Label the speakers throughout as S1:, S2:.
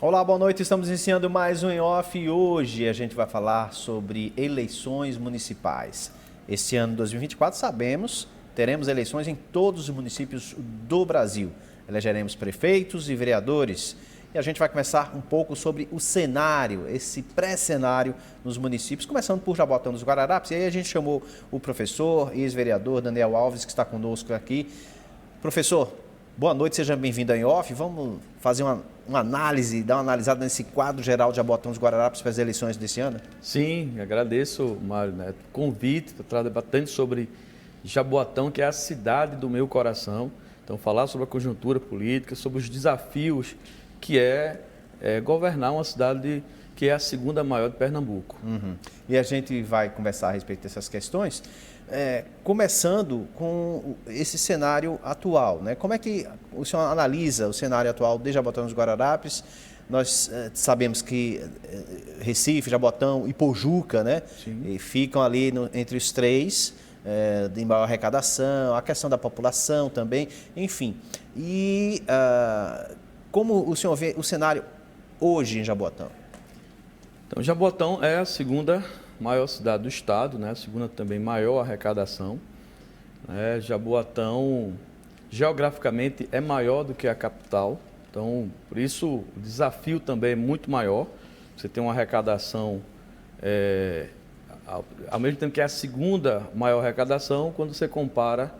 S1: Olá, boa noite. Estamos iniciando mais um Em Off e hoje a gente vai falar sobre eleições municipais. Este ano 2024, sabemos, teremos eleições em todos os municípios do Brasil. Elegeremos prefeitos e vereadores. E a gente vai começar um pouco sobre o cenário, esse pré-cenário nos municípios, começando por Jaboatão dos Guararapes. E aí a gente chamou o professor e ex-vereador Daniel Alves, que está conosco aqui. Professor, boa noite, seja bem-vindo ao Em Off. Vamos fazer uma análise, dar uma analisada nesse quadro geral de Jaboatão dos Guararapes para as eleições desse ano?
S2: Sim, agradeço, Mário Neto, o convite para estar debatendo sobre Jaboatão, que é a cidade do meu coração. Então, falar sobre a conjuntura política, sobre os desafios que é governar uma cidade que é a segunda maior de Pernambuco.
S1: E a gente vai conversar a respeito dessas questões, começando com esse cenário atual, né? Como é que o senhor analisa o cenário atual de Jaboatão dos Guararapes? Nós sabemos que Recife, Jaboatão e Pojuca, né, ficam ali entre os três, de maior arrecadação, a questão da população também, enfim. E como o senhor vê o cenário hoje em Jaboatão?
S2: Então, Jaboatão é a segunda maior cidade do estado, né? A segunda também maior arrecadação. Jaboatão, geograficamente, é maior do que a capital. Então, por isso, o desafio também é muito maior. Você tem uma arrecadação, ao mesmo tempo que é a segunda maior arrecadação, quando você compara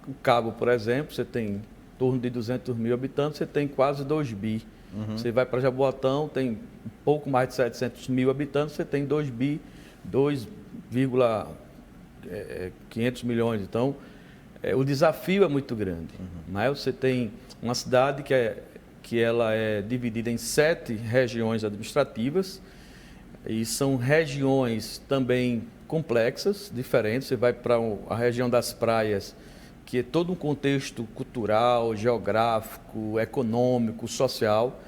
S2: o Cabo, por exemplo, você tem em torno de 200 mil habitantes, você tem quase 2 bi. Você vai para Jaboatão, tem um pouco mais de 700 mil habitantes, você tem 2 bi, 2,500 milhões. Então, o desafio é muito grande. Né? Você tem uma cidade que ela é dividida em 7 regiões administrativas, e são regiões também complexas, diferentes. Você vai para a região das praias, que é todo um contexto cultural, geográfico, econômico, social,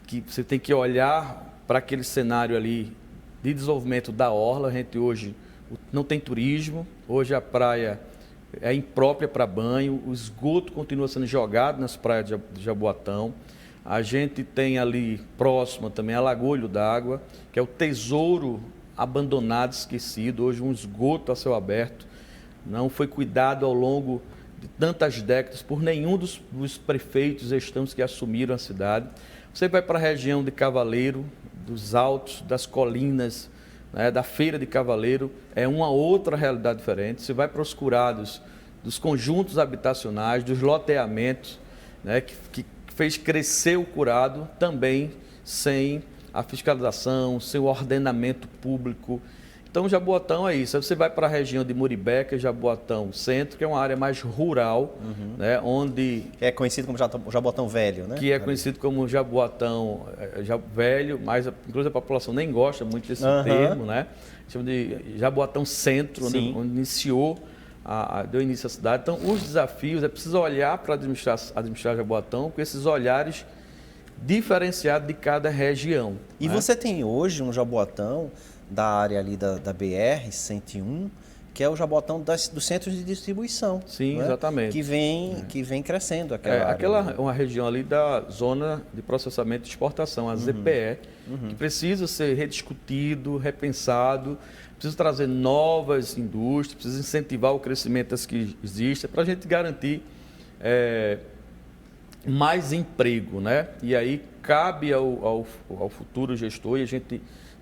S2: que você tem que olhar para aquele cenário ali de desenvolvimento da orla. A gente hoje não tem turismo, hoje a praia é imprópria para banho, o esgoto continua sendo jogado nas praias de Jaboatão. A gente tem ali próxima também a Lagoa d'Água, que é o tesouro abandonado, esquecido, hoje um esgoto a céu aberto. Não foi cuidado ao longo de tantas décadas por nenhum dos prefeitos estantes que assumiram a cidade. Você vai para a região de Cavaleiro, dos altos, das colinas, né, da Feira de Cavaleiro, é uma outra realidade diferente. Você vai para os curados dos conjuntos habitacionais, dos loteamentos, né, que fez crescer o curado, também sem a fiscalização, sem o ordenamento público. Então, Jaboatão é isso. Aí você vai para a região de Muribeca, Jaboatão Centro, que é uma área mais rural, né, onde...
S1: É conhecido como Jaboatão Velho, né?
S2: Que é conhecido como Jaboatão Velho, mas inclusive a população nem gosta muito desse termo, né? Chama de Jaboatão Centro, onde iniciou, deu início à cidade. Então, os desafios, é preciso olhar para administrar Jaboatão com esses olhares diferenciados de cada região.
S1: E
S2: né?
S1: você tem hoje um Jaboatão da área ali da BR-101, que é o Jaboatão dos centros de distribuição.
S2: Sim,
S1: né?
S2: exatamente.
S1: Que vem crescendo aquela área.
S2: Aquela é uma região ali da zona de processamento de exportação, a ZPE, que precisa ser rediscutido, repensado, precisa trazer novas indústrias, precisa incentivar o crescimento das que existem, para a gente garantir mais emprego, né? E aí cabe ao futuro gestor, e a gente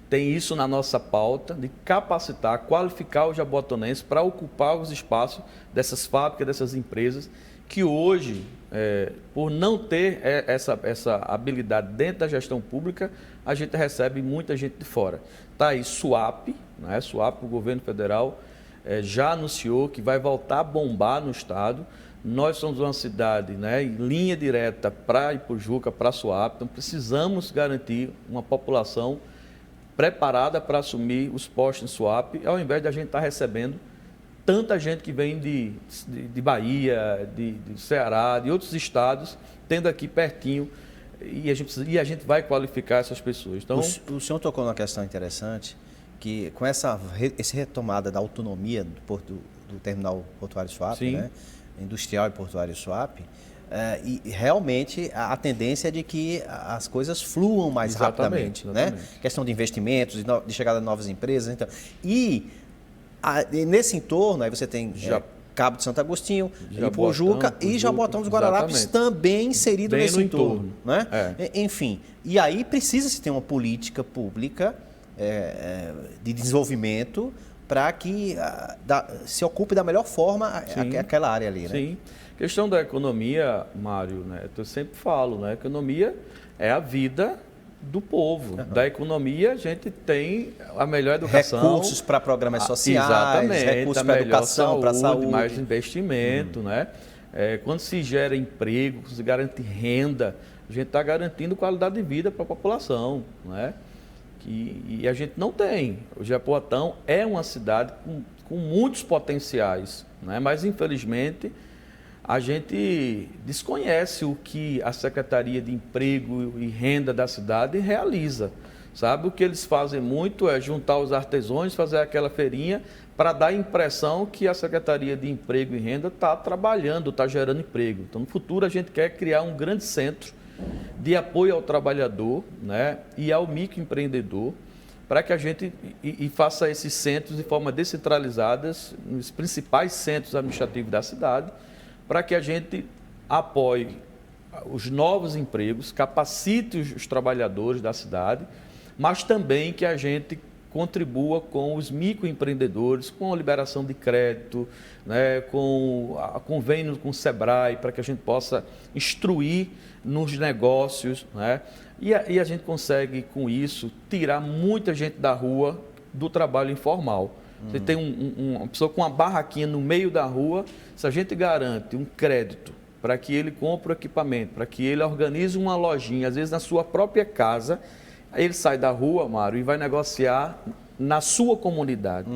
S2: tem isso na nossa pauta, de capacitar, qualificar os jaboatonenses para ocupar os espaços dessas fábricas, dessas empresas, que hoje, por não ter essa habilidade dentro da gestão pública, a gente recebe muita gente de fora. Está aí SUAP, né? SUAP, o governo federal já anunciou que vai voltar a bombar no estado. Nós somos uma cidade, né, em linha direta para Ipojuca, para SUAP, então precisamos garantir uma população preparada para assumir os postos em SUAP, ao invés de a gente estar recebendo tanta gente que vem de Bahia, de Ceará, de outros estados, tendo aqui pertinho, e a gente vai qualificar essas pessoas. Então,
S1: o senhor tocou numa questão interessante, que com essa retomada da autonomia do terminal portuário SUAP, né, industrial e portuário SUAP, e realmente a tendência é de que as coisas fluam mais rapidamente, né? Questão de investimentos, de chegada de novas empresas. Então. E nesse entorno, aí você tem Cabo de Santo Agostinho, Ipojuca e Jaboatão dos Guararapes também inserido nesse entorno. Né? Enfim, e aí precisa-se ter uma política pública de desenvolvimento para que se ocupe da melhor forma aquela área ali. Né?
S2: Sim. Questão da economia, Mário, né? Eu sempre falo, né? A economia é a vida do povo. Da economia a gente tem a melhor educação.
S1: Recursos para programas sociais, recursos para educação, para saúde.
S2: Mais investimento, né? Quando se gera emprego, se garante renda, a gente está garantindo qualidade de vida para a população, né? E a gente não tem. O Jaboatão é uma cidade com muitos potenciais, né? Mas infelizmente a gente desconhece o que a Secretaria de Emprego e Renda da cidade realiza. Sabe? O que eles fazem muito é juntar os artesãos, fazer aquela feirinha para dar a impressão que a Secretaria de Emprego e Renda está trabalhando, está gerando emprego. Então, no futuro, a gente quer criar um grande centro de apoio ao trabalhador, né, e ao microempreendedor, para que a gente faça esses centros de forma descentralizada nos principais centros administrativos da cidade, para que a gente apoie os novos empregos, capacite os trabalhadores da cidade, mas também que a gente contribua com os microempreendedores, com a liberação de crédito, né, com convênio com o Sebrae, para que a gente possa instruir nos negócios, né, e a gente consegue, com isso, tirar muita gente da rua do trabalho informal. Você tem uma pessoa com uma barraquinha no meio da rua, se a gente garante um crédito para que ele compre o equipamento, para que ele organize uma lojinha, às vezes na sua própria casa, aí ele sai da rua, Mário, e vai negociar na sua comunidade.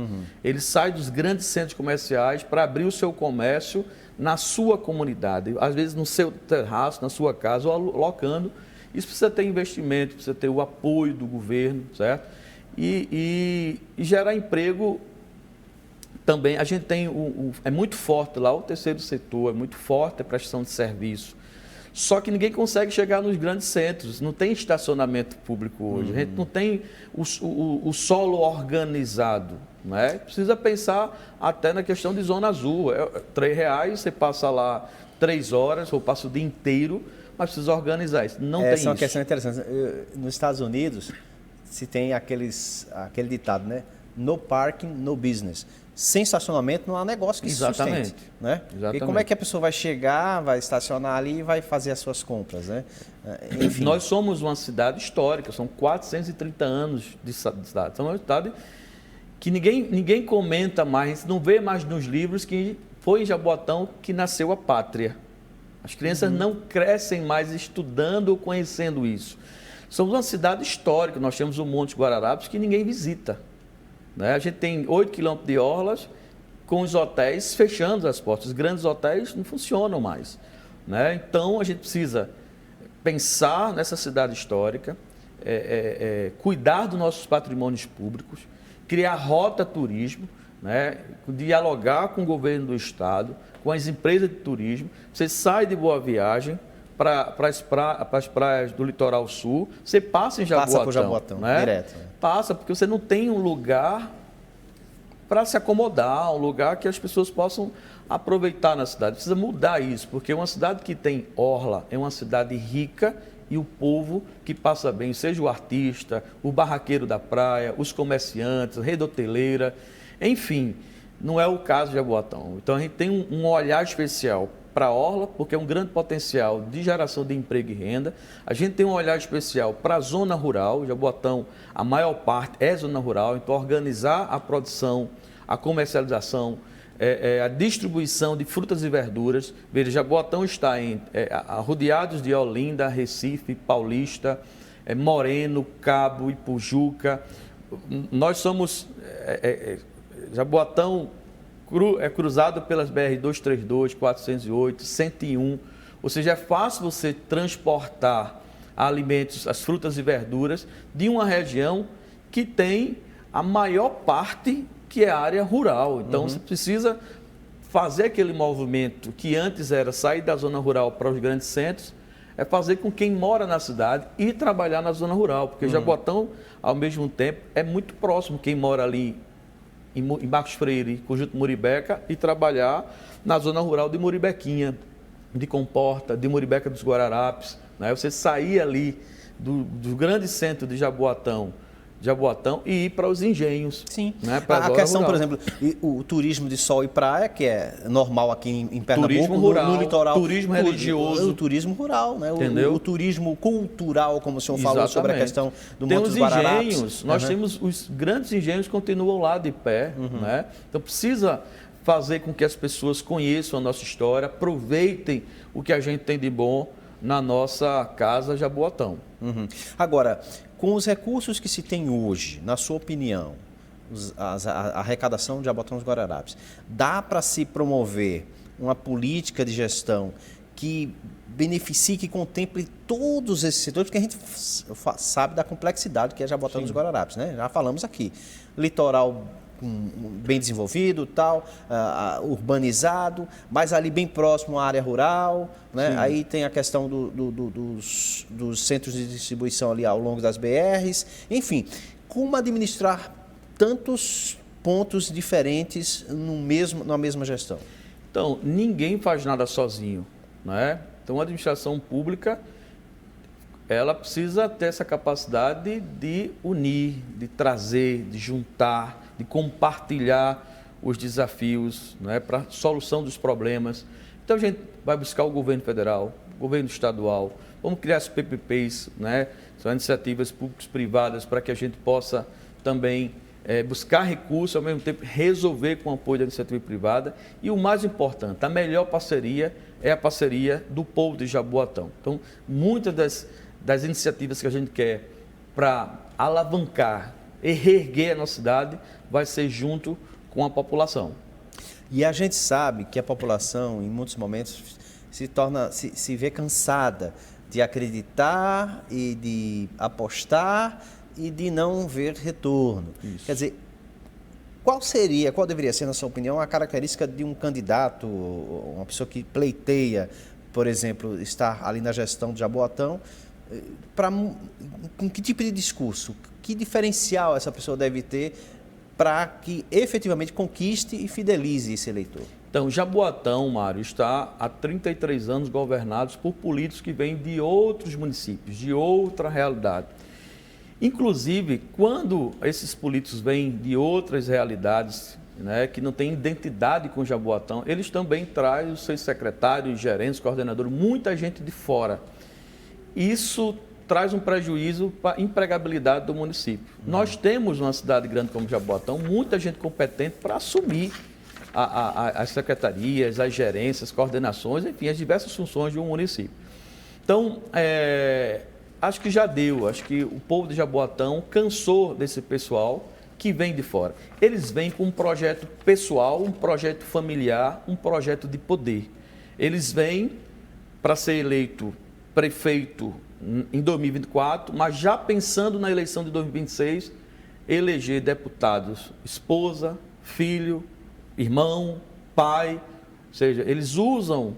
S2: Ele sai dos grandes centros comerciais para abrir o seu comércio na sua comunidade, às vezes no seu terraço, na sua casa, ou alocando. Isso precisa ter investimento, precisa ter o apoio do governo, certo? E gerar emprego também. A gente tem, é muito forte lá o terceiro setor, é muito forte a prestação de serviço. Só que ninguém consegue chegar nos grandes centros, não tem estacionamento público hoje, a gente não tem o solo organizado, né? Precisa pensar até na questão de zona azul, R$3, você passa lá 3 horas ou passa o dia inteiro, mas precisa organizar isso, não tem isso.
S1: Essa é uma questão interessante. Nos Estados Unidos se tem aquele ditado, né? No parking, no business. Sem estacionamento não há negócio que se sustente, né? E como é que a pessoa vai chegar, vai estacionar ali e vai fazer as suas compras, né?
S2: Enfim. Nós somos uma cidade histórica, são 430 anos de cidade. Somos uma cidade que ninguém comenta mais, não vê mais nos livros que foi em Jaboatão que nasceu a pátria. As crianças não crescem mais estudando ou conhecendo isso. Somos uma cidade histórica, nós temos o Monte Guararapes que ninguém visita. Né? A gente tem 8 quilômetros de orlas, com os hotéis fechando as portas. Os grandes hotéis não funcionam mais. Né? Então, a gente precisa pensar nessa cidade histórica, cuidar dos nossos patrimônios públicos, criar rota turismo, né? Dialogar com o governo do estado, com as empresas de turismo. Você sai de Boa Viagem para as praias do litoral sul, você passa em Jaboatão.
S1: Passa por Jaboatão, né? Direto.
S2: Passa, porque você não tem um lugar para se acomodar, um lugar que as pessoas possam aproveitar na cidade. Precisa mudar isso, porque uma cidade que tem orla é uma cidade rica e o povo que passa bem, seja o artista, o barraqueiro da praia, os comerciantes, a rede hoteleira, enfim, não é o caso de Jaboatão. Então a gente tem um olhar especial para a orla, porque é um grande potencial de geração de emprego e renda. A gente tem um olhar especial para a zona rural. Jaboatão, a maior parte é zona rural, então organizar a produção, a comercialização, a distribuição de frutas e verduras. Veja, Jaboatão está rodeados de Olinda, Recife, Paulista, Moreno, Cabo, Ipojuca. Nós somos... Jaboatão é cruzado pelas BR 232, 408, 101, ou seja, é fácil você transportar alimentos, as frutas e verduras de uma região que tem a maior parte que é a área rural. Então, você precisa fazer aquele movimento que antes era sair da zona rural para os grandes centros, é fazer com quem mora na cidade e trabalhar na zona rural, porque Jaboatão, ao mesmo tempo, é muito próximo quem mora ali em Marcos Freire, Conjunto Muribeca, e trabalhar na zona rural de Muribequinha, de Comporta, de Muribeca dos Guararapes, né? Você sair ali do grande centro de Jaboatão e ir para os engenhos.
S1: Sim.
S2: Né?
S1: A questão, por exemplo, o turismo de sol e praia, que é normal aqui em Pernambuco,
S2: turismo rural,
S1: no litoral.
S2: Turismo religioso.
S1: O turismo rural, né?
S2: Entendeu?
S1: O turismo cultural, como o senhor falou sobre a questão do Monte dos
S2: Guararapes. Tem os engenhos, nós temos os grandes engenhos que continuam lá de pé. Né? Então precisa fazer com que as pessoas conheçam a nossa história, aproveitem o que a gente tem de bom na nossa casa Jaboatão.
S1: Agora, com os recursos que se tem hoje, na sua opinião, a arrecadação de Jaboatão dos Guararapes, dá para se promover uma política de gestão que beneficie, que contemple todos esses setores, porque a gente sabe da complexidade que é Jaboatão dos Guararapes, né? Já falamos aqui. Litoral bem desenvolvido, tal, urbanizado, mas ali bem próximo à área rural, né? Aí tem a questão dos centros de distribuição ali ao longo das BRs, enfim, como administrar tantos pontos diferentes na mesma gestão?
S2: Então, ninguém faz nada sozinho, né? Então, a administração pública, ela precisa ter essa capacidade de unir, de trazer, de juntar, de compartilhar os desafios, né, para a solução dos problemas. Então a gente vai buscar o governo federal, o governo estadual, vamos criar as PPPs, né, são iniciativas públicas privadas para que a gente possa também buscar recursos, ao mesmo tempo resolver com o apoio da iniciativa privada. E o mais importante, a melhor parceria é a parceria do povo de Jaboatão. Então, muitas das iniciativas que a gente quer para alavancar e reerguer a nossa cidade vai ser junto com a população.
S1: E a gente sabe que a população, em muitos momentos, se vê cansada de acreditar e de apostar e de não ver retorno. Isso. Quer dizer, qual deveria ser, na sua opinião, a característica de um candidato, uma pessoa que pleiteia, por exemplo, estar ali na gestão de Jaboatão, com que tipo de discurso, que diferencial essa pessoa deve ter para que efetivamente conquiste e fidelize esse eleitor?
S2: Então, Jaboatão, Mário, está há 33 anos governados por políticos que vêm de outros municípios, de outra realidade. Inclusive, quando esses políticos vêm de outras realidades, né, que não têm identidade com Jaboatão, eles também trazem os seus secretários, gerentes, coordenadores, muita gente de fora. Isso traz um prejuízo para a empregabilidade do município. Nós temos uma cidade grande como Jaboatão, muita gente competente para assumir as secretarias, as gerências, coordenações, enfim, as diversas funções de um município. Então, acho que já deu, acho que o povo de Jaboatão cansou desse pessoal que vem de fora. Eles vêm com um projeto pessoal, um projeto familiar, um projeto de poder. Eles vêm para ser eleito prefeito em 2024, mas já pensando na eleição de 2026, eleger deputados, esposa, filho, irmão, pai, ou seja, eles usam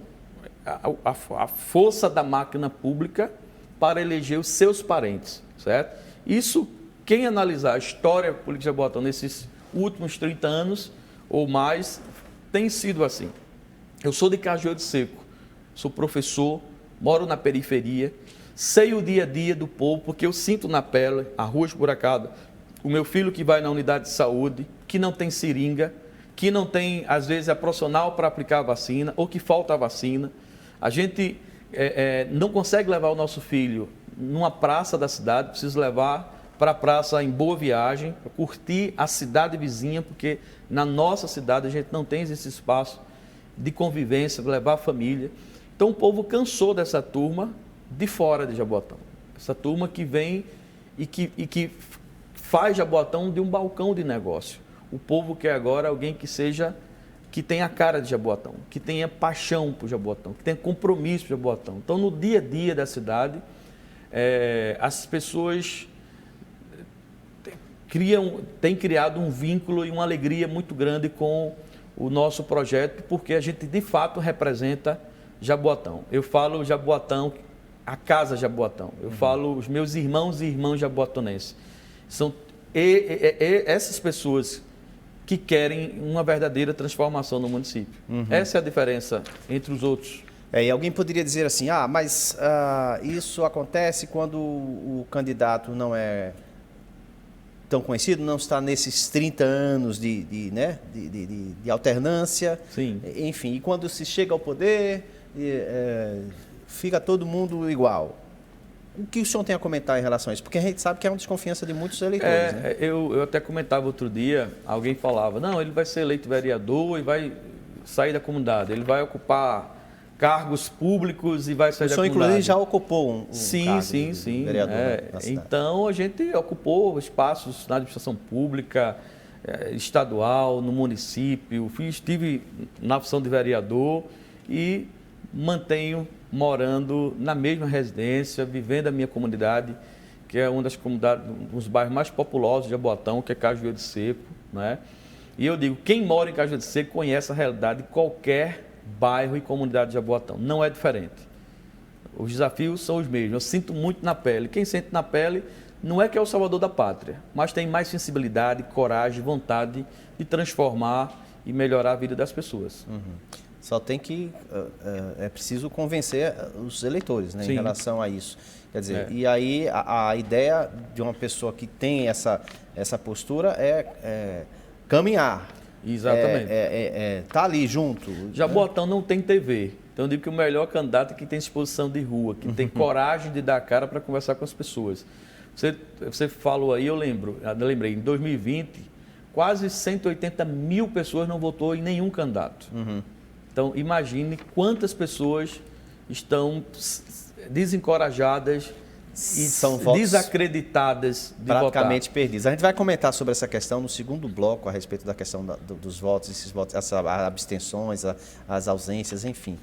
S2: a força da máquina pública para eleger os seus parentes, certo? Isso, quem analisar a história política de Jaboatão nesses últimos 30 anos ou mais, tem sido assim. Eu sou de Cajueiro Seco, sou professor, moro na periferia, sei o dia a dia do povo, porque eu sinto na pele a rua esburacada, o meu filho que vai na unidade de saúde, que não tem seringa, que não tem, às vezes, a profissional para aplicar a vacina, ou que falta a vacina. A gente não consegue levar o nosso filho numa praça da cidade, precisa levar para a praça em Boa Viagem, para curtir a cidade vizinha, porque na nossa cidade a gente não tem esse espaço de convivência, de levar a família. Então o povo cansou dessa turma de fora de Jaboatão. Essa turma que vem e que faz Jaboatão de um balcão de negócio. O povo quer agora alguém que tenha a cara de Jaboatão, que tenha paixão por Jaboatão, que tenha compromisso por Jaboatão. Então, no dia a dia da cidade, as pessoas têm criado um vínculo e uma alegria muito grande com o nosso projeto, porque a gente de fato representa Jaboatão. Eu falo Jaboatão, a casa Jaboatão. Eu falo os meus irmãos e irmãs jaboatonenses. São essas pessoas que querem uma verdadeira transformação no município. Essa é a diferença entre os outros.
S1: E alguém poderia dizer assim, mas isso acontece quando o candidato não é tão conhecido, não está nesses 30 anos de alternância.
S2: Sim.
S1: Enfim, e quando se chega ao poder, fica todo mundo igual. O que o senhor tem a comentar em relação a isso? Porque a gente sabe que é uma desconfiança de muitos eleitores. Né?
S2: Eu até comentava outro dia, alguém falava, não, ele vai ser eleito vereador e vai sair da comunidade, ele vai ocupar cargos públicos e vai sair da comunidade. O senhor, inclusive,
S1: já ocupou um cargo
S2: de
S1: vereador na cidade.
S2: Então, a gente ocupou espaços na administração pública, estadual, no município, estive na função de vereador e mantenho morando na mesma residência, vivendo a minha comunidade, que é uma das comunidades, um dos bairros mais populosos de Jaboatão, que é Cajueiro de Seco, né? E eu digo, quem mora em Cajueiro de Seco conhece a realidade de qualquer bairro e comunidade de Jaboatão, não é diferente. Os desafios são os mesmos, eu sinto muito na pele. Quem sente na pele não é que é o salvador da pátria, mas tem mais sensibilidade, coragem, vontade de transformar e melhorar a vida das pessoas.
S1: Só tem que, é preciso convencer os eleitores, né, em relação a isso. Quer dizer, e aí a ideia de uma pessoa que tem essa postura é caminhar.
S2: Exatamente.
S1: Tá ali junto.
S2: Jaboatão não tem TV. Então eu digo que o melhor candidato é quem tem exposição de rua, que tem coragem de dar a cara para conversar com as pessoas. Você falou aí, eu lembrei, em 2020, quase 180 mil pessoas não votou em nenhum candidato. Então, imagine quantas pessoas estão desencorajadas e
S1: são
S2: desacreditadas de
S1: praticamente
S2: votar.
S1: Perdidas. A gente vai comentar sobre essa questão no segundo bloco, a respeito da questão dos votos, esses votos, as abstenções, as ausências, enfim.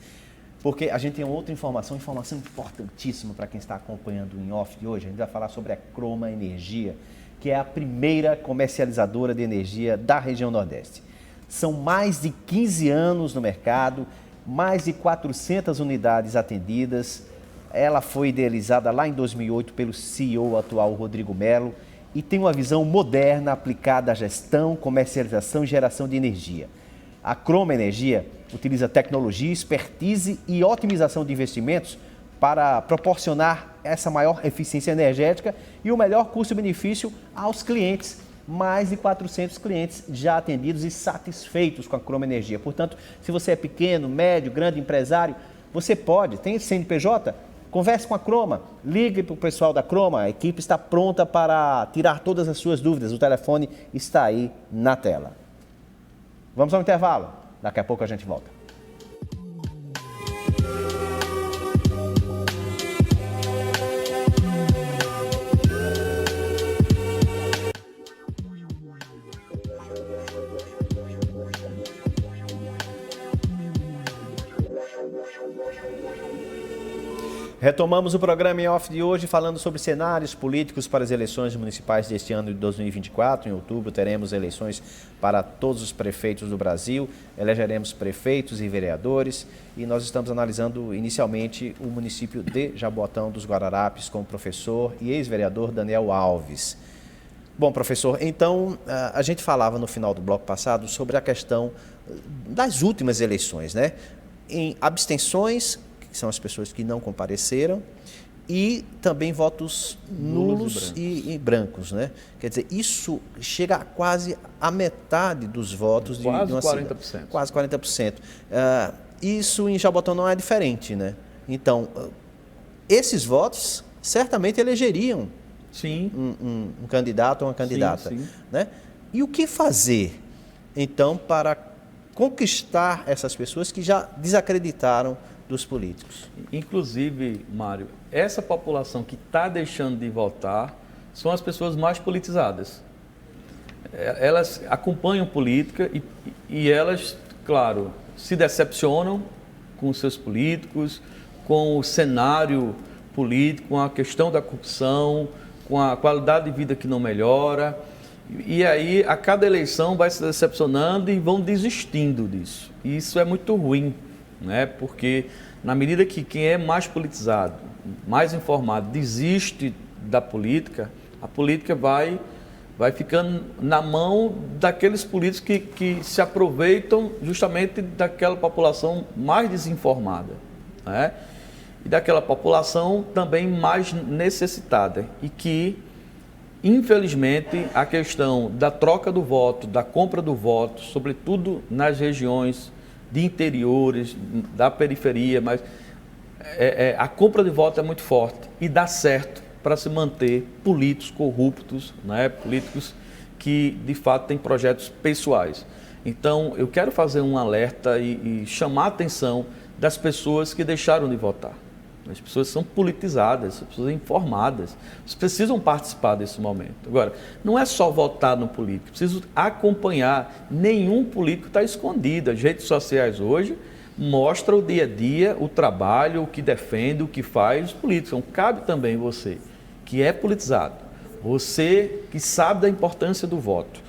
S1: Porque a gente tem outra informação importantíssima para quem está acompanhando o In Off de hoje. A gente vai falar sobre a Croma Energia, que é a primeira comercializadora de energia da região Nordeste. São mais de 15 anos no mercado, mais de 400 unidades atendidas. Ela foi idealizada lá em 2008 pelo CEO atual, Rodrigo Melo, e tem uma visão moderna aplicada à gestão, comercialização e geração de energia. A Croma Energia utiliza tecnologia, expertise e otimização de investimentos para proporcionar essa maior eficiência energética e o melhor custo-benefício aos clientes. Mais de 400 clientes já atendidos e satisfeitos com a Croma Energia. Portanto, se você é pequeno, médio, grande empresário, você pode, tem CNPJ, converse com a Croma, ligue para o pessoal da Croma, a equipe está pronta para tirar todas as suas dúvidas. O telefone está aí na tela. Vamos ao intervalo, daqui a pouco a gente volta. Retomamos o programa Em Off de hoje falando sobre cenários políticos para as eleições municipais deste ano de 2024. Em outubro teremos eleições para todos os prefeitos do Brasil, elegeremos prefeitos e vereadores e nós estamos analisando inicialmente o município de Jaboatão dos Guararapes com o professor e ex-vereador Daniel Alves. Bom, professor, então a gente falava no final do bloco passado sobre a questão das últimas eleições, né? Em abstenções, que são as pessoas que não compareceram, e também votos nulos e brancos, né? Quer dizer, isso chega a quase a metade dos votos de uma
S2: 40%.
S1: Cidade. Quase 40%. Isso em Jaboatão não é diferente, né? Então, esses votos certamente elegeriam um candidato ou uma candidata.
S2: Sim.
S1: Né? E o que fazer, então, para conquistar essas pessoas que já desacreditaram dos políticos?
S2: Inclusive, Mário, essa população que está deixando de votar são as pessoas mais politizadas. Elas acompanham política e elas, claro, se decepcionam com os seus políticos, com o cenário político, com a questão da corrupção, com a qualidade de vida que não melhora. E aí, a cada eleição vai se decepcionando e vão desistindo disso. E isso é muito ruim, né? Porque na medida que quem é mais politizado, mais informado, desiste da política, a política vai ficando na mão daqueles políticos que se aproveitam justamente daquela população mais desinformada, né? E daquela população também mais necessitada e que, infelizmente, a questão da troca do voto, da compra do voto, sobretudo nas regiões de interiores, da periferia, mas a compra de voto é muito forte e dá certo para se manter políticos corruptos, né? Políticos que, de fato, têm projetos pessoais. Então, eu quero fazer um alerta e chamar a atenção das pessoas que deixaram de votar. As pessoas são politizadas, as pessoas informadas, elas precisam participar desse momento. Agora, não é só votar no político, preciso acompanhar. Nenhum político está escondido. As redes sociais hoje mostram o dia a dia, o trabalho, o que defende, o que faz os políticos. Então, cabe também você, que é politizado, você que sabe da importância do voto,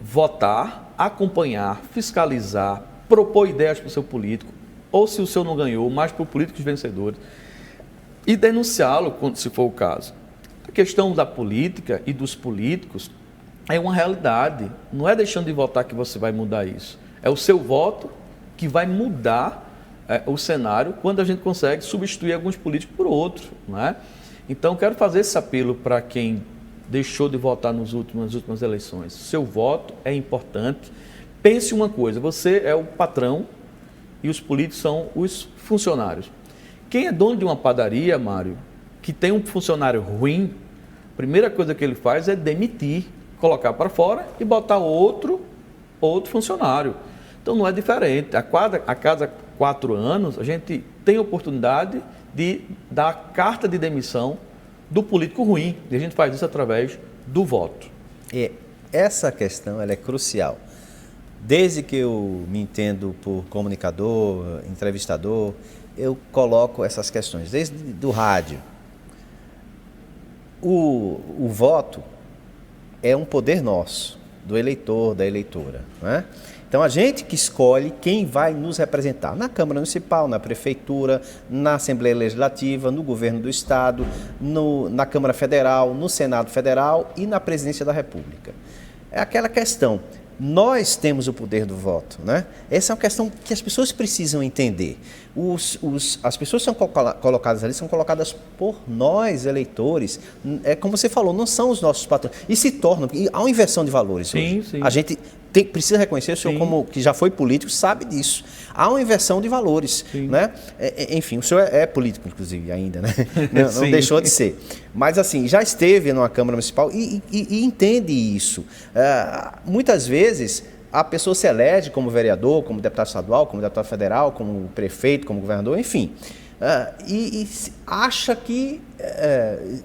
S2: votar, acompanhar, fiscalizar, propor ideias para o seu político, ou se o seu não ganhou, mais para os políticos vencedores, e denunciá-lo, se for o caso. A questão da política e dos políticos é uma realidade. Não é deixando de votar que você vai mudar isso. É o seu voto que vai mudar o cenário quando a gente consegue substituir alguns políticos por outros, não é? Então, quero fazer esse apelo para quem deixou de votar nas últimas eleições. Seu voto é importante. Pense uma coisa, você é o patrão e os políticos são os funcionários. Quem é dono de uma padaria, Mário, que tem um funcionário ruim, a primeira coisa que ele faz é demitir, colocar para fora e botar outro funcionário. Então não é diferente. A cada 4 anos a gente tem a oportunidade de dar a carta de demissão do político ruim. E a gente faz isso através do voto.
S1: E essa questão ela é crucial. Desde que eu me entendo por comunicador, entrevistador, eu coloco essas questões, desde do rádio. O voto é um poder nosso, do eleitor, da eleitora, né? Então, a gente que escolhe quem vai nos representar na Câmara Municipal, na Prefeitura, na Assembleia Legislativa, no Governo do Estado, na Câmara Federal, no Senado Federal e na Presidência da República. É aquela questão, nós temos o poder do voto, né? Essa é uma questão que as pessoas precisam entender. As pessoas que são colocadas ali são colocadas por nós, eleitores. É como você falou, não são os nossos patrões. E se tornam, e há uma inversão de valores
S2: sim,
S1: hoje.
S2: sim.
S1: A gente precisa reconhecer, o senhor como que já foi político sabe disso. Há uma inversão de valores, né? Enfim, o senhor é político, inclusive, ainda, né? Não deixou de ser. Mas, assim, já esteve numa Câmara Municipal e entende isso. Muitas vezes, a pessoa se elege como vereador, como deputado estadual, como deputado federal, como prefeito, como governador, enfim. E acha que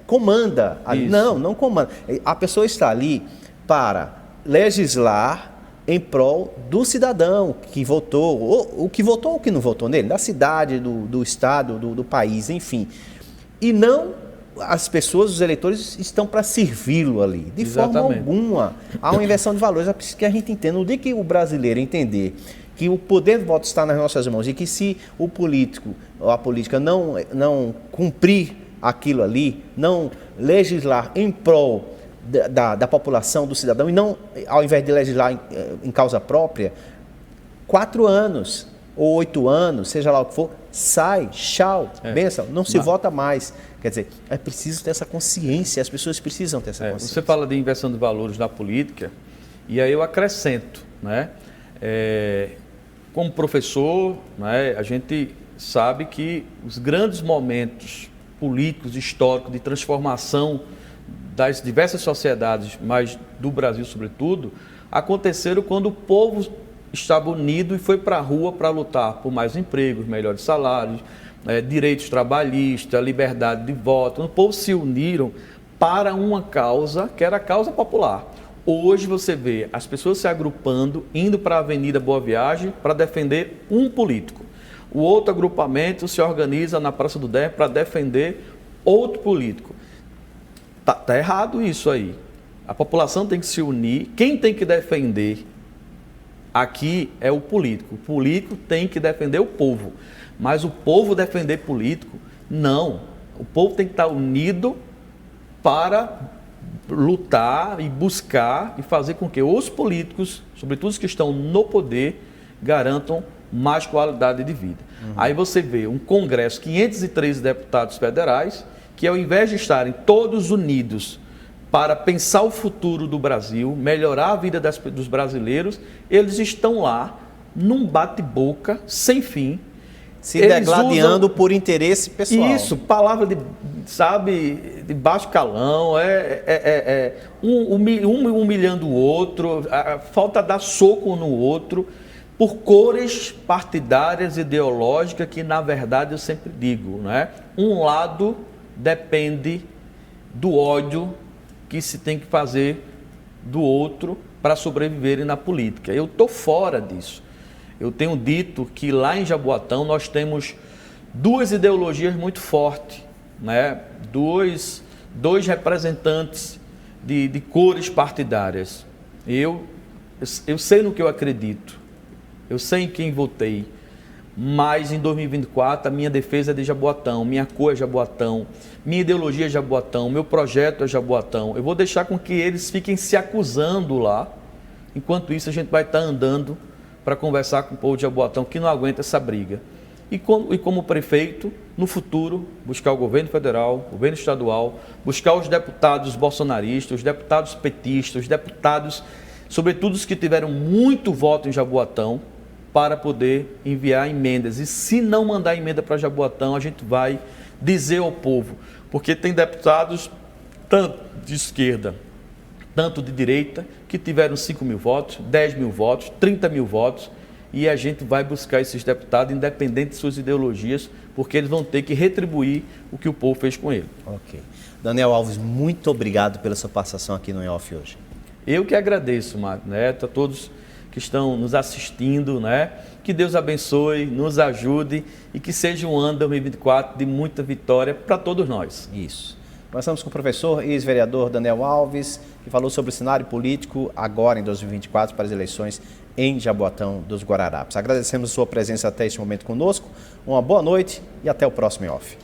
S1: comanda. Não comanda. A pessoa está ali para legislar em prol do cidadão que votou, ou que votou ou que não votou nele, da cidade, do estado, do país, enfim. E não as pessoas, os eleitores, estão para servi-lo ali, de forma alguma. Há uma inversão de valores, é preciso que a gente entenda. No dia que o brasileiro entender que o poder do voto está nas nossas mãos e que se o político ou a política não cumprir aquilo ali, não legislar em prol da população, do cidadão, e não, ao invés de legislar em causa própria, 4 anos ou 8 anos, seja lá o que for, sai, tchau, benção, não se vota mais. Quer dizer, é preciso ter essa consciência, as pessoas precisam ter essa consciência.
S2: Você fala de inversão de valores na política, e aí eu acrescento, né? Como professor, né, a gente sabe que os grandes momentos políticos, históricos, de transformação das diversas sociedades, mas do Brasil sobretudo, aconteceram quando o povo estava unido e foi para a rua para lutar por mais empregos, melhores salários, direitos trabalhistas, liberdade de voto. O povo se uniram para uma causa que era a causa popular. Hoje você vê as pessoas se agrupando, indo para a Avenida Boa Viagem para defender um político. O outro agrupamento se organiza na Praça do Der para defender outro político. Tá errado isso aí. A população tem que se unir. Quem tem que defender aqui é o político. O político tem que defender o povo. Mas o povo defender político, não. O povo tem que estar unido para lutar e buscar e fazer com que os políticos, sobretudo os que estão no poder, garantam mais qualidade de vida. Aí você vê um Congresso, 513 deputados federais, que ao invés de estarem todos unidos para pensar o futuro do Brasil, melhorar a vida dos brasileiros, eles estão lá num bate-boca sem fim.
S1: Se degladiando por interesse pessoal.
S2: Isso, palavra de baixo calão, um humilhando o outro, a falta de dar soco no outro, por cores partidárias, ideológicas, que na verdade eu sempre digo, né? Um lado depende do ódio que se tem que fazer do outro para sobreviverem na política. Eu estou fora disso. Eu tenho dito que lá em Jaboatão nós temos duas ideologias muito fortes, né? Dois representantes de cores partidárias. Eu sei no que eu acredito, eu sei em quem votei, mas em 2024 a minha defesa é de Jaboatão, minha cor é Jaboatão, minha ideologia é Jaboatão, meu projeto é Jaboatão. Eu vou deixar com que eles fiquem se acusando lá, enquanto isso a gente vai estar andando para conversar com o povo de Jaboatão que não aguenta essa briga. E como prefeito, no futuro, buscar o governo federal, o governo estadual, buscar os deputados bolsonaristas, os deputados petistas, os deputados, sobretudo os que tiveram muito voto em Jaboatão, para poder enviar emendas. E se não mandar emenda para Jaboatão, a gente vai dizer ao povo, porque tem deputados tanto de esquerda, tanto de direita, que tiveram 5 mil votos, 10 mil votos, 30 mil votos, e a gente vai buscar esses deputados, independente de suas ideologias, porque eles vão ter que retribuir o que o povo fez com ele.
S1: Ok. Daniel Alves, muito obrigado pela sua participação aqui no Em Off hoje.
S2: Eu que agradeço, Marco Neto, a todos que estão nos assistindo, né? Que Deus abençoe, nos ajude e que seja um ano 2024 de muita vitória para todos nós.
S1: Isso. Começamos com o professor e ex-vereador Daniel Alves, que falou sobre o cenário político agora em 2024 para as eleições em Jaboatão dos Guararapes. Agradecemos a sua presença até este momento conosco. Uma boa noite e até o próximo Em Off.